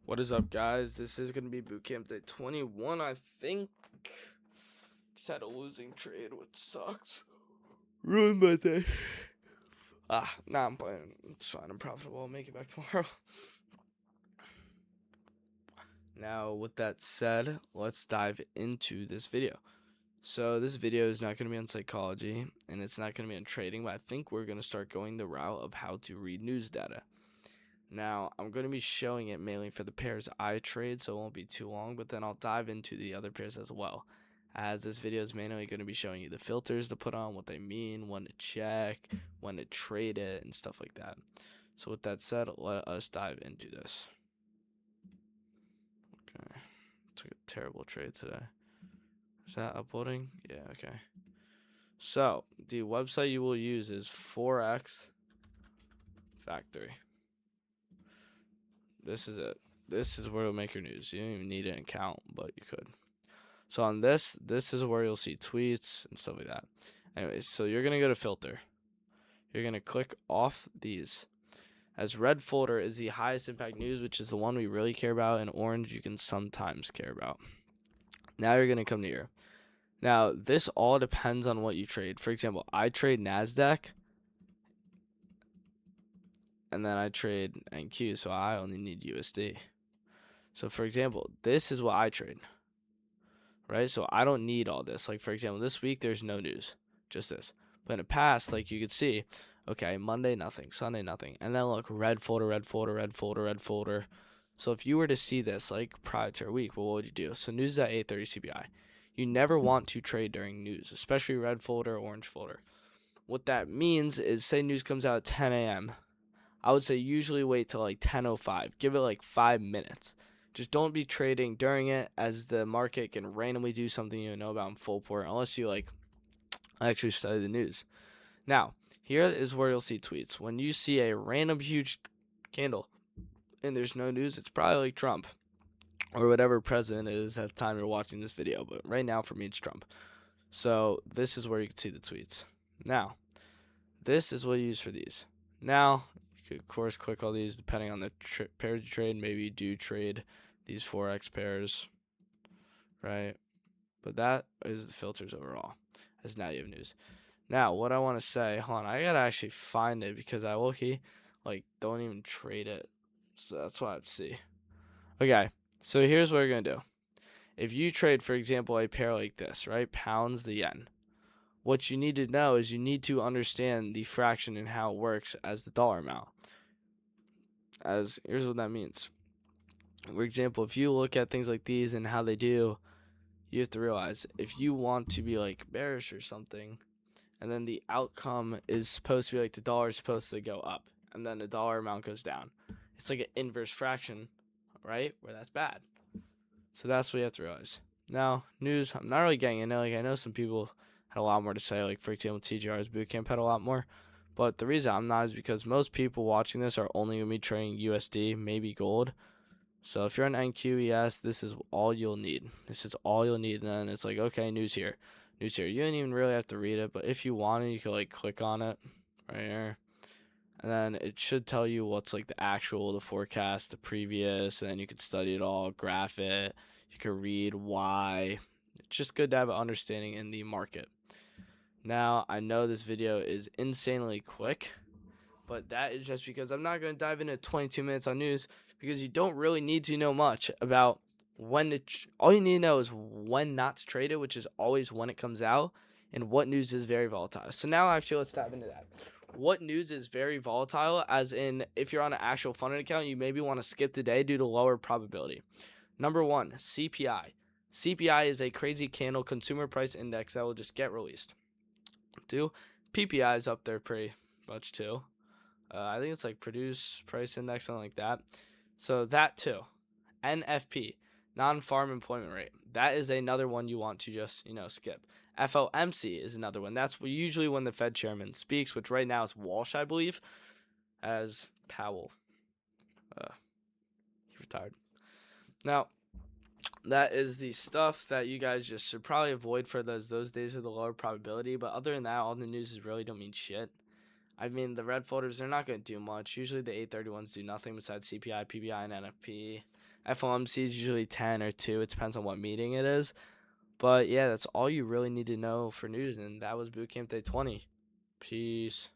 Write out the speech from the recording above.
What is up, guys? This is going to be Bootcamp Day 21, I think. Just had a losing trade, which sucks. Ruined my day. Nah, I'm playing. It's fine. I'm profitable. I'll make it back tomorrow. Now, with that said, let's dive into this video. So, this video is not going to be on psychology, and it's not going to be on trading, but I think we're going to start going the route of how to read news data. Now, I'm going to be showing it mainly for the pairs I trade, so it won't be too long, but then I'll dive into the other pairs as well, as this video is mainly going to be showing you the filters to put on, what they mean, when to check, when to trade it, and stuff like that. So with that said, let us dive into this. Okay, took a terrible trade today. Is that uploading? Yeah, okay. So, the website you will use is Forex Factory. This is it. This is where you'll make your news. You don't even need an account, but you could. So on this is where you'll see tweets and stuff like that. Anyways, so you're going to go to filter. You're going to click off these. As red folder is the highest impact news, which is the one we really care about, and orange you can sometimes care about. Now you're going to come to here. Now, this all depends on what you trade. For example, I trade NASDAQ, and then I trade NQ, so I only need USD. So for example, this is what I trade, right? So I don't need all this. Like, for example, this week there's no news, just this. But in the past, like you could see, okay, Monday nothing, Sunday nothing, and then look, red folder, red folder, red folder, red folder. So if you were to see this like prior to a week, well, what would you do? So news at 8:30 CPI. You never want to trade during news, especially red folder, orange folder. What that means is, say news comes out at 10 a.m. I would say usually wait till like 10:05. Give it like 5 minutes. Just don't be trading during it, as the market can randomly do something you don't know about in full port unless you like actually study the news. Now, here is where you'll see tweets. When you see a random huge candle and there's no news, it's probably like Trump or whatever president is at the time you're watching this video. But right now, for me, it's Trump. So this is where you can see the tweets. Now, this is what you use for these. Now, you could, of course, click all these depending on the pairs you trade. Maybe you do trade these Forex pairs, right? But that is the filters overall, as now you have news. Now, what I want to say, hold on, I gotta actually find it because I low-key, like, don't even trade it. So that's what I have to see. Okay, so here's what you're gonna do. If you trade, for example, a pair like this, right? Pounds the yen. What you need to know is you need to understand the fraction and how it works as the dollar amount. As here's what that means. For example, if you look at things like these and how they do, you have to realize if you want to be like bearish or something, and then the outcome is supposed to be like the dollar is supposed to go up, and then the dollar amount goes down. It's like an inverse fraction, right? Where that's bad. So that's what you have to realize. Now, news, I'm not really getting into. Like, I know some people had a lot more to say. Like, for example, TGR's bootcamp had a lot more. But the reason I'm not is because most people watching this are only going to be trading USD, maybe gold. So if you're on NQES, this is all you'll need. This is all you'll need. And then it's like, okay, news here. News here. You don't even really have to read it. But if you want it, you can, like, click on it right here. And then it should tell you what's like the actual, the forecast, the previous, and then you can study it all, graph it. You can read why. It's just good to have an understanding in the market. Now, I know this video is insanely quick, but that is just because I'm not going to dive into 22 minutes on news, because you don't really need to know much about when to. All you need to know is when not to trade it, which is always when it comes out, and what news is very volatile. So now, actually, let's dive into that. What news is very volatile, as in if you're on an actual funded account, you maybe want to skip the day due to lower probability. Number one, CPI. CPI is a crazy candle consumer price index that will just get released. Two, PPI is up there pretty much too. I think it's like produce price index, something like that. So that too. NFP, non-farm employment rate. That is another one you want to just, skip. FOMC is another one. That's usually when the Fed chairman speaks, which right now is Walsh, I believe, as Powell. He retired. Now, that is the stuff that you guys just should probably avoid for those days with the lower probability. But other than that, all the news really don't mean shit. I mean, the red folders, they're not going to do much. Usually the 830 ones do nothing besides CPI, PPI, and NFP. FOMC is usually 10 or 2. It depends on what meeting it is. But yeah, that's all you really need to know for news. And that was Bootcamp Day 20. Peace.